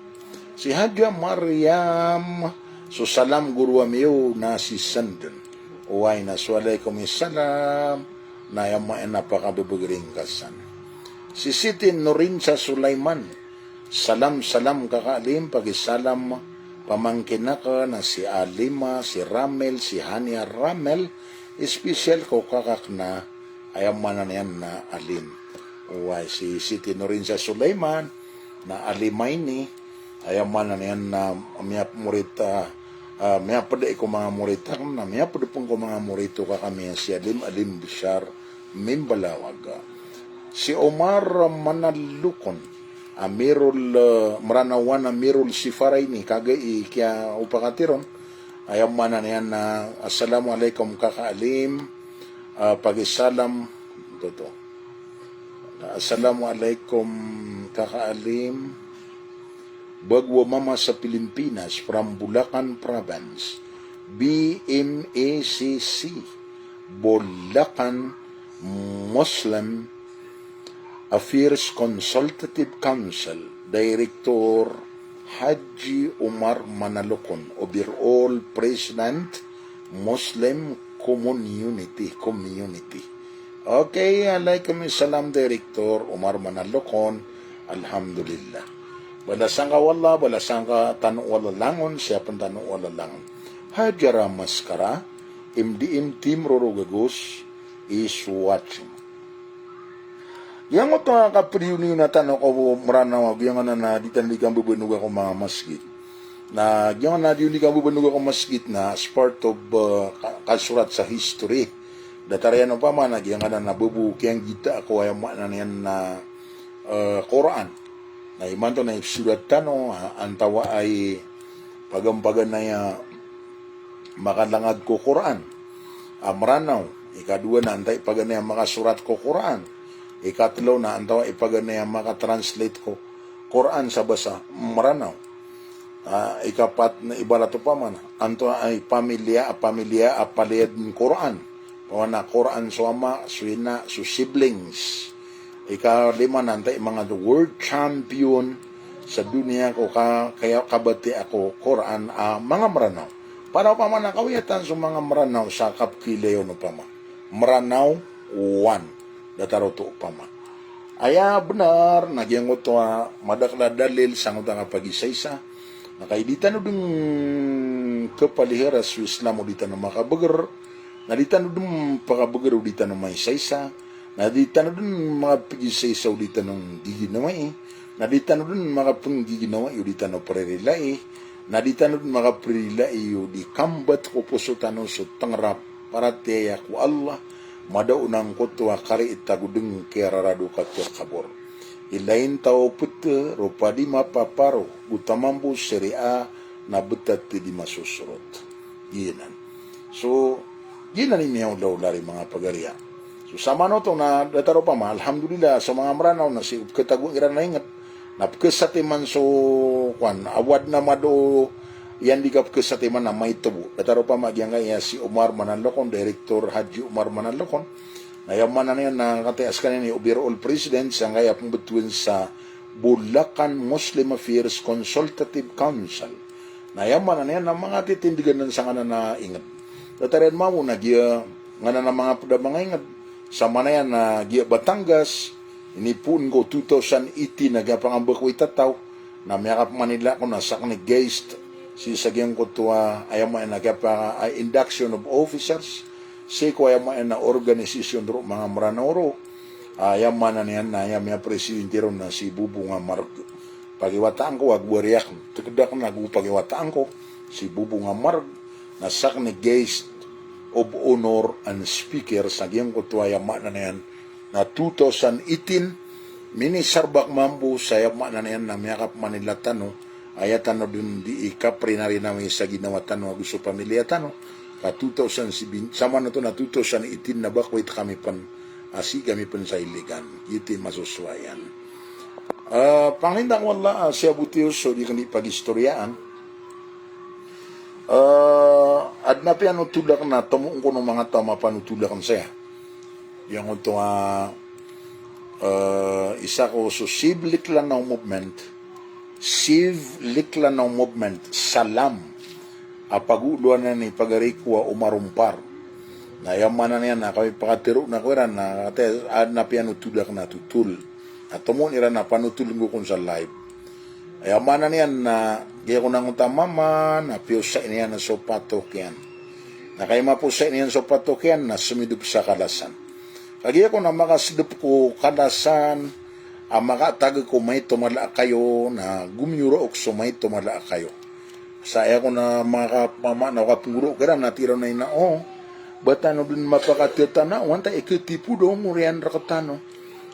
Si Haja Mariam, so salam guru amiyo na si Sandon. Uway na Assalamualaikum salam na yama napakabibigring kasan. Si Siti Nurinsa Sulaiman, salam kakaalim, pagisalam pamangkin ka na si Alima, si Ramel, si Hania Ramel, special ko kakak na ayam mana yan na alim. Uway, si Siti Nurinsa Sulaiman na alimay ni ayam mana yan na amyap murita maya pada ko mga murita na maya pada pong ko mga murito ka kami si Alim Bishar Mimbalawaga. Si Omar Manalukon Amirul Maranawan Amirul Sifaray ni kagay kya upakatiron ayam mana yan na Assalamualaikum kakaalim, pagisalam toto. Assalamualaikum kakaalim, bagwa mama sa Pilipinas from Bulacan Province, BMACC, Bulacan Muslim Affairs Consultative Council, Director Haji Umar Manalukon, overall President, Muslim Community. Okay, Alaikum Director Umar Manalukon, Alhamdulillah. Balasang ka wala, balasang ka tanong wala langon, siya pang tanong wala langon. Hajara Maskara, MDM Team Rorogagos is watching. Yang mo ito nga kapriyuni na tanong ko maranaw, yung na di tanong kang bubunog ako mga masjid. Na yung na di kang bubunog ako masjid na as part of kasurat sa history. Datarian pa man, yung na nabubuki ang gita ako ay na yan na Quran. Na iman to na ipsulat tano, antawa ay pagampagan na makalangad ko Quran. Amranaw, ikadua na antay pagan na makasurat ko Quran. Ikatlo na antawa ipagan na makatranslate ko Quran sa basa. Maranaw. Ikapat na ibalato pa man, antawa ay pamilya, apaliyad ng Quran. Pawana Quran suama, suina, su siblings. Ikalima nantay mga world champion sa dunia ko kaya kabati ako Quran mga maranaw. Para pa man nakawiyatan sa mga maranaw sa kapkileo no pa man. Maranaw 1 dataro to pa man. Aya benar nagyang to madakla dalil sang utang pagisaysa nakaiditan no ding kapalihara sa Islam uditan no makabeger naditan no dum pakabeger uditan no may saysa. Nadita na dun mga pigisay udita ng giginawa Nadita na dun mga panggiginawa udita ng parerilay. Nadita na dun mga parerilay di kambat ko po so tanong so tangrap para tiya ko Allah madaunang ko tuwa kari itagudeng kerarado katwa kabor. Ilain tao puto rupa di mapaparo butamambu syariah na betat di masusurot. Ginan. So, ginan ni miyaw daw lari mga pagariya. So sama no to na dataro pa ma alhamdulillah sa mga maranaw na si katago iran na ingat napkesatiman so kwan awad na mado yan di kapkesatiman na may tubo dataro pa magyang kaya si Umar Manalukon, Director Haji Umar Manalukon na yaman na yan na katias ka ni overall president sa kaya pong betuin sa Bulacan Muslim Affairs Consultative Council na yaman na yan na mga titindigan ng sangana na ingat datarin mo nagya nga na mga mga ingat sama na yan na Batangas, inipun ko 2018 nagapangambak ko itataw na mayakap Manila ko nasak ni Geist si sagyang ko tuwa ayama nagapa induction of officers si ko ayama na organisasyon ro mga maranoro ayama na niyan na ayama presidente ro na si Bubunga Marg pagiwataan ko agwariak tegdak na pagiwataan ko si Bubunga Marg nasak ni Geist of honor and speaker sa giyang kutuaya na yan na 2018 mini sarbak mambu saya na yan na miyakap Manila tano ayatan na dun di ikapri na rin namin sa ginawa tano gusto pamilya tano ka 2017 sama na to na 2018 na bakwit kami pan kami pan sa iligan iti masuswayan panglindang wala siya butiyo so di kani pag-istoryaan adna pa yan utulak na tumuong ko ng mga tama panutulakan saya. Yang ito isa ko so siblik lang ng movement, salam, apaguluan na ni pagarikwa umarumpar. Na yaman na niya na kami pakatiro na ko rin na ad na pianutulak na tutul. At tumo nira na panutulong ko kung sa live. Yaman na niya na gaya ko nang utamama na piyosa niya na sopatok yan. Na kayo mapusa niya sopatok yan na sumidup sa kalasan. Kaya ko na makasidup ko kalasan, makatag ko may tumala kayo na gumyuro o so may tumala kayo. Saya ko na makapama na kapuro kaya natira na ina bata no din mapakatita na wanta ikitipu do murian rakatano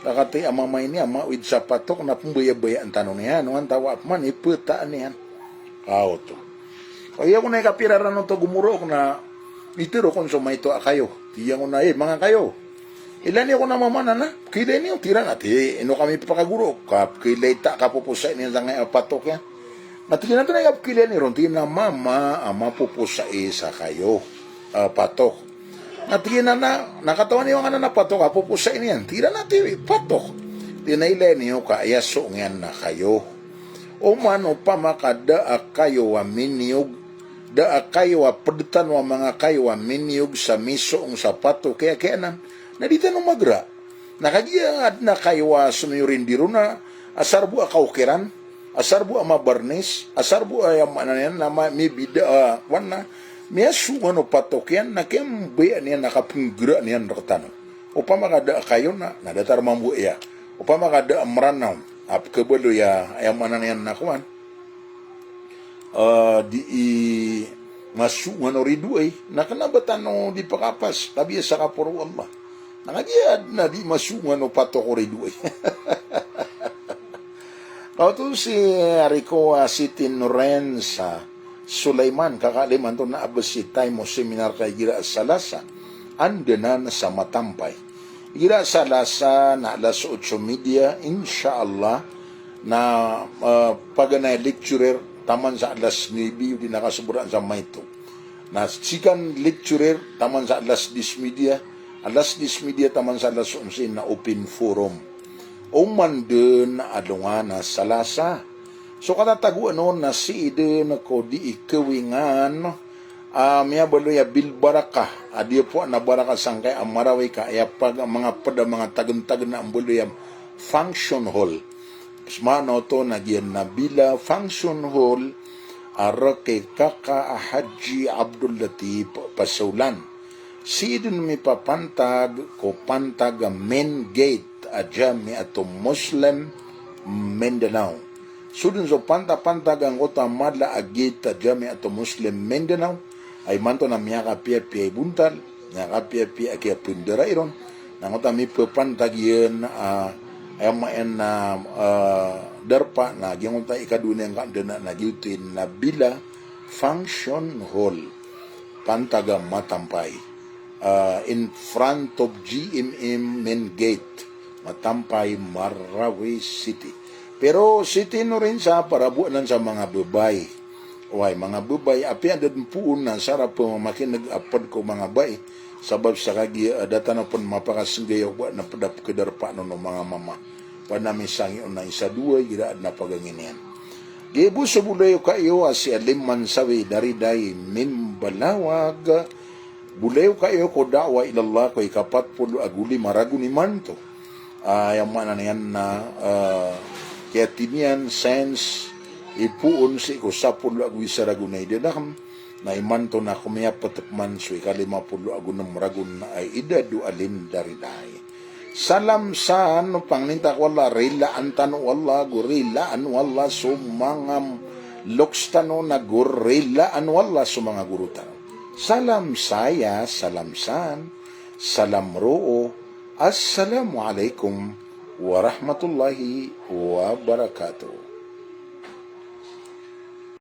rakati amamay niya mawid sa patok na pumbaya-baya ang tanong niya wanta wap man iputaan niyan to kaya ko na ikapiraran no to gumuro na itiro kung sumay to kayo tiyan ko na mga kayo ilan niya ko na mamana na kilay niyo tira nati ino kami pakaguro kilay ta kapupusay niya sa ngay patok yan natigyan nato na ikapilay ni ron tina mama mapupusa sa kayo patok natigyan na nakatawan niyo nga na patok pupusa niyan tira natin patok tinailay niyo kaayaso ngayon na kayo o mano pa makada kayo miniyog da kayo pedatan wa mga kayo miniyog sa misong sa patok kaya na dito nung magra nakagiad na kayo sumiyurin diro na asar bu akaukiran asar bu ama barnis asar bu ayam yan na may bida wana may sumano patokyan na kembe niyan nakapunggra niyan rakatano upama kada kayo na nadatar mambu ya upama kada amranaw ap kebalo ya ayam niyan nakuan di masumano riduay nakanabatan di pakapas tabi sa kapuro Allah nakagiad na di masumano patoko riduay Kau tu si Rico Siti Norensa Sulaiman kakaliman to na abasitay mo seminar kay gira salasa andenan sa Matampay. Gira salasa na alas 8 media insyaallah na paganay lecturer taman sa alas 9 di nakasuburan sa Mayto. Na sikan lecturer taman sa alas 10 media taman sa alas 11 na open forum. Oman din na adungan na salasa. So katataguan na si ide na ko di ikawingan miya balo ya bilbaraka adi po na baraka sangkay amaraway ka ya pag mga pada mga tagan-tagan na ambolo ya function hall. Smano to nagyan na bila function hall ara kay kaka Haji Abdul Latif Pasaulan. Si ide mi papantag ko pantag main gate Ajami ato Muslim Mindanao. Sudun so panta-pantagang kota madla agita Ajami ato Muslim Mindanao ay manto na miyaka pia-pia buntal, miyaka pia-pia kaya pundera iron. Nang kota mi pepantag yun ay maen na darpa na gyang kota ikadunin ka na nagyutin na bila function hall pantaga Matampay in front of GMM main gate Matampay, Marawi City. Pero city no rin sa parabuanan sa mga babay. Uy, mga babay, api andad puun na sarap po mamakin nag-apod ko mga bay. Sabab sa kagi data na po mapakasingayaw na padap kadarpa no mga mama. Panami sangi na isa duwa, gira na paganginian. Gibu sa bulayo kayo si Aliman Sawi dariday mimbalawag. Bulayo kayo ko dawa ilallah ko ikapat pulo aguli marago ni manto. Yang mana niyan na kaya tinian sense ipuon si ko sapon lagu isaragunay dinakam na imanto na kumaya patakman so ika-50 agunang maragun na ay idadu alin dariday. Salam sa ano pangnintak wala rilaan tano wala gurilaan wala sumangam lokstano na gurilaan wala sumanga gurutan. Salam saya, salam san, salam roo. Assalamualaikum warahmatullahi wabarakatuh.